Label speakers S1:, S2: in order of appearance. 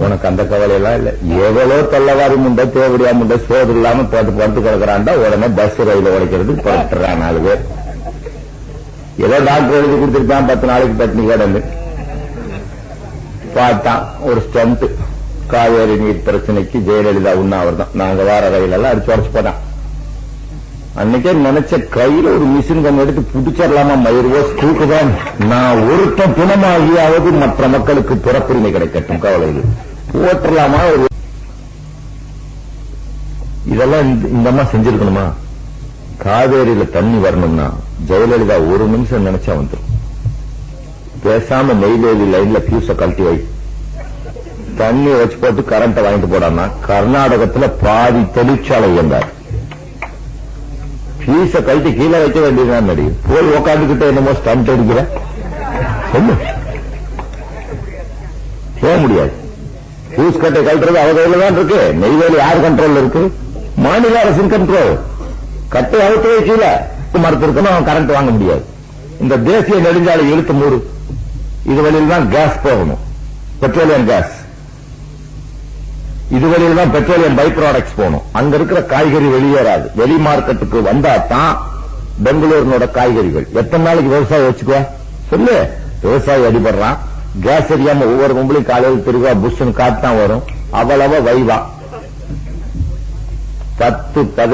S1: உனக்கு அந்த கவலை எல்லாம் இல்ல. எவ்வளோ தொல்லவாரி முண்டை தேவடியா முண்டை சோறு இல்லாம போட்டு படுத்து கிடக்குறான்டா, உடனே பஸ் ரயில உடைக்கிறதுக்கு புறப்படுறான் 4 பேர். ஏதோ டாக்டர் எழுதி கொடுத்திருக்கான் 10 நாளைக்கு பட்டினி கிடந்து பார்த்தான். ஒரு ஸ்டண்ட், காவேரி நீர் பிரச்சனைக்கு ஜெயலலிதா உண்ணாவிரதம். நாங்க வார ரயிலெல்லாம் அடிச்சு உடச்சு போட்டான். அன்னைக்கே நினைச்ச கையில ஒரு மிஷின் கண் எடுத்து புடிச்சிடலாமா, மயிர்வோ தூக்குதான். நான் ஒருத்தன் பிணமாகியாவது மற்ற மக்களுக்கு பிறப்புரிமை கிடைக்கட்டும், கவலை போட்டலாமா. ஒரு இதெல்லாம் இந்த அம்மா செஞ்சிருக்கணுமா? காவேரியில தண்ணி வரணும்னா ஜெயலலிதா ஒரு நிமிஷம் நினைச்சா வந்துடும். பேசாம நெய்வேலி லைன்ல பியூஸ கழட்டி வை, தண்ணி வச்சு போட்டு கரண்ட வாங்கிட்டு போடாம கர்நாடகத்துல பாதி தொழிற்சாலை இயந்தார். பீஸ கழட்டி கீழே வைக்க வேண்டியதுதான். நடி போய் உக்காந்துக்கிட்ட என்னமோ ஸ்டண்ட் அடிக்கிற சொல்லு, போக முடியாது. பியூஸ் கட்டை கழட்டுறது அவ கையில தான் இருக்கு. நெய்வேலி யார் கண்ட்ரோல் இருக்கு? மாநில அரசின் கண்ட்ரோல். கட்டை அவுத்து கீழே மரத்து இருக்கணும், அவன் கரண்ட் வாங்க முடியாது. இந்த தேசிய நெடுஞ்சாலை இழுத்து மூடு, இது வழியில் தான் கேஸ் போகணும், பெட்ரோலியம் கேஸ். இது வழியில் தான் பெட்ரோலியம் பை ப்ராடக்ட்ஸ் போகணும். அங்க இருக்கிற காய்கறி வெளியேறாது. வெளி மார்க்கெட்டுக்கு வந்தா தான் பெங்களூரினோட காய்கறிகள். எத்தனை நாளைக்கு விவசாயம் வச்சுக்குவா சொல்லு? விவசாயி அடிபடுறான். கேஸ் எரியாம ஒவ்வொரு கும்பலையும் காலையில் திருவா புஷ்னு காட்டு தான் வரும். அவ்வளவா வைவா 10-15